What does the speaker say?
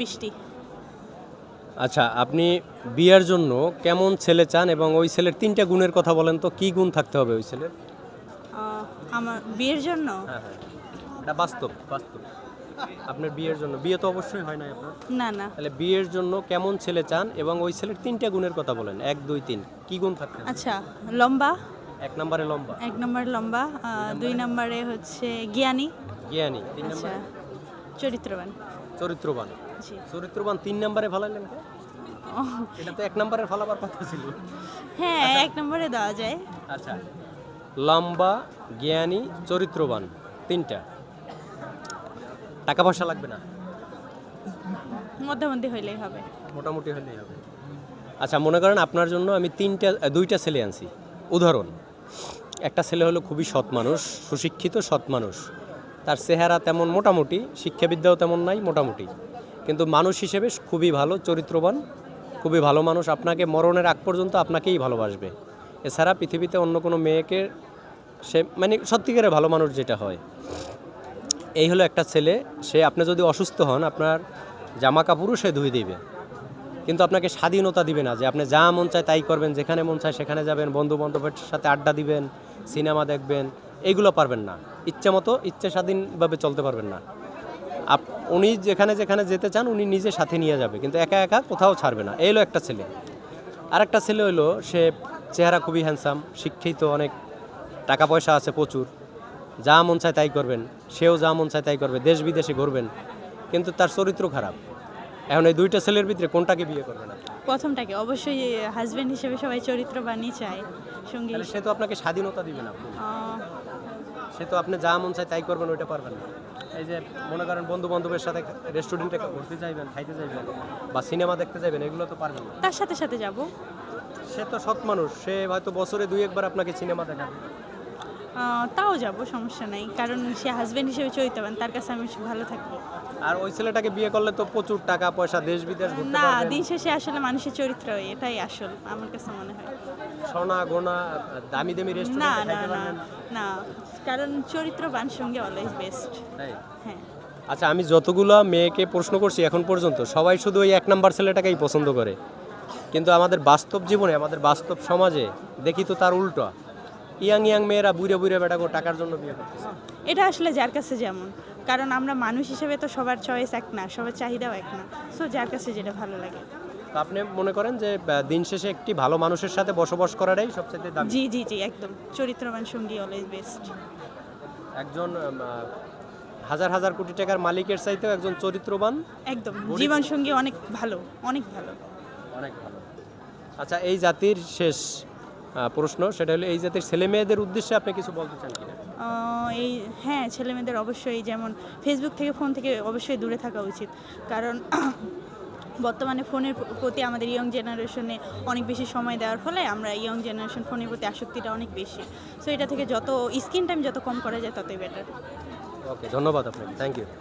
বৃষ্টি। আচ্ছা, আপনি বিয়ের জন্য কেমন ছেলে চান এবং ওই ছেলের 3টা গুণের কথা বলেন তো, কি গুণ থাকতে হবে ওই ছেলের? আমার বিয়ের জন্য হ্যাঁ হ্যাঁ, এটা বাস্তব বাস্তব। আপনার বিয়ের জন্য, বিয়ে তো অবশ্যই হয় না আপনার, না না তাহলে বিয়ের জন্য কেমন ছেলে চান এবং ওই ছেলের 3টা গুণের কথা বলেন, 1 2 3, কি গুণ থাকতে হবে? আচ্ছা, লম্বা, 1 নম্বরে লম্বা, 1 নম্বর লম্বা, 2 নম্বরে হচ্ছে জ্ঞানী। জ্ঞানী, 3 আচ্ছা, নম্বরে চরিত্রবান। চরিত্রবান। জি। চরিত্রবান 3 নম্বরে ভালাইলেন কেন? ও, এটা তো 1 নম্বরে ফালাবার কথা ছিল। হ্যাঁ 1 নম্বরে দেওয়া যায়। আচ্ছা, লম্বা, জ্ঞানী, চরিত্রবান, 3টা। টাকা পয়সা লাগবে না, মধ্যমধ্যে হইলেই হবে। মোটামুটি হলেই হবে। আচ্ছা, মনে করেন আপনার জন্য আমি 2টা ছেলে আনছি। উদাহরণ, একটা ছেলে হলো খুবই সৎ মানুষ, সুশিক্ষিত সৎ মানুষ, তার চেহারা তেমন মোটামুটি, শিক্ষাবিদ্যাও তেমন নাই, মোটামুটি, কিন্তু মানুষ হিসেবে খুবই ভালো, চরিত্রবান, খুবই ভালো মানুষ, আপনাকে মরণের আগ পর্যন্ত আপনাকেই ভালোবাসবে। এছাড়া পৃথিবীতে অন্য কোনো মেয়েকে সে, মানে সত্যিকারের ভালো মানুষ যেটা হয়, এই হলো একটা ছেলে। সে, আপনি যদি অসুস্থ হন, আপনার জামা কাপড়ও সে ধুয়ে দিবে, কিন্তু আপনাকে স্বাধীনতা দিবে না যে আপনি যা মন চায় তাই করবেন, যেখানে মন চায় সেখানে যাবেন, বন্ধু বান্ধবের সাথে আড্ডা দিবেন, সিনেমা দেখবেন, এইগুলো পারবেন না। ইচ্ছে মতো, ইচ্ছে স্বাধীনভাবে চলতে পারবেন না। উনি যেখানে যেখানে যেতে চান উনি নিজে সাথে নিয়ে যাবে, কিন্তু একা একা কোথাও ছাড়বে না। এই হলো একটা ছেলে। আর একটা ছেলে হলো, সে চেহারা খুবই হ্যান্ডসাম, শিক্ষিত, অনেক টাকা পয়সা আছে প্রচুর, যা মন চায় তাই করবেন, সেও যা মন চায় তাই করবে, দেশ বিদেশে ঘুরবেন, কিন্তু তার চরিত্র খারাপ। এখন এই 2টা ছেলের ভিতরে কোনটাকে বিয়ে করবেন আপনি? প্রথমটাকে অবশ্যই হাজবেন্ড হিসেবে সবাই চরিত্রবানই চায় সঙ্গী। তাহলে সে তো আপনাকে স্বাধীনতা দিবে না, আহ, সে তো আপনি যা মন চায় তাই করবেন, ওইটা পারবেন না। এই যে মনে করেন বন্ধু বান্ধবের সাথে রেস্টুরেন্টে ঘুরতে যাইবেন, খাইতে যাইবেন, বা সিনেমা দেখতে যাবেন, এগুলো তো পারবেন না। তার সাথে সাথে যাব। সে তো সৎ মানুষ, সে হয়তো বছরে 2-1 বার আপনাকে সিনেমা দেখাবে। তাও যাব, সমস্যা নাই, কারণ সে হাজবেন্ড হিসেবে চরিত্রবান, তার কাছে আমি ভালো থাকবো। আর ওই ছেলেটাকে বিয়ে করলে তো প্রচুর টাকা পয়সা, দেশ বিদেশ ঘুরতে না, পারবেন, দিন শেষে আসলে মানুষের চরিত্র এটাই আসল আমার কাছে মনে হয়। সোনা গোনা, দামি দামি না রেস্টুরেন্টে না খাইতে না পারবেন। না, কারণ চরিত্রবান সঙ্গে অলওয়েজ বেস্ট। তাই? হ্যাঁ। আচ্ছা, আমি যতগুলো মেয়েকে প্রশ্ন করছি এখন পর্যন্ত, সবাই শুধু ওই 1 নাম্বার ছেলেটাকেই পছন্দ করে, কিন্তু আমাদের বাস্তব জীবনে, আমাদের বাস্তব সমাজে দেখি তো তার উল্টো। ইয়াং ইয়াং মেয়েরা বুড়ে বুড়ে বেটাকে টাকার জন্য বিয়ে করতেছে। এটা আসলে যার কাছে যেমন, কারণ আমরা মানুষ হিসেবে তো সবার চয়েস এক না, সবার চাহিদাও এক না, সো যার কাছে যেটা ভালো লাগে। তো আপনি মনে করেন যে দিন শেষে একটি ভালো মানুষের সাথে বসবাস করাটাই সবচেয়ে দামি। জি জি জি, একদম চরিত্রবান সঙ্গী অলওয়েজ বেস্ট। একজন হাজার হাজার কোটি টাকার মালিকের চাইতেও একজন চরিত্রবান একদম জীবন সঙ্গী অনেক ভালো, অনেক ভালো। অনেক ভালো। আচ্ছা, এই জাতির শেষ প্রশ্ন, সেটা হলো এই জাতির ছেলে মেয়েদের উদ্দেশ্যে আপনি কিছু বলতে চান কিনা? এই হ্যাঁ, ছেলে মেয়েদের অবশ্যই যেমন ফেসবুক থেকে, ফোন থেকে অবশ্যই দূরে থাকা উচিত, কারণ বর্তমানে ফোনের প্রতি আমাদের ইয়ং জেনারেশনে অনেক বেশি সময় দেওয়ার ফলে আমরা ইয়ং জেনারেশন ফোনের প্রতি আসক্তিটা অনেক বেশি। সো এটা থেকে যত স্ক্রিন টাইম যত কম করা যায় ততই বেটার। ওকে, ধন্যবাদ আপনাকে, থ্যাংক ইউ।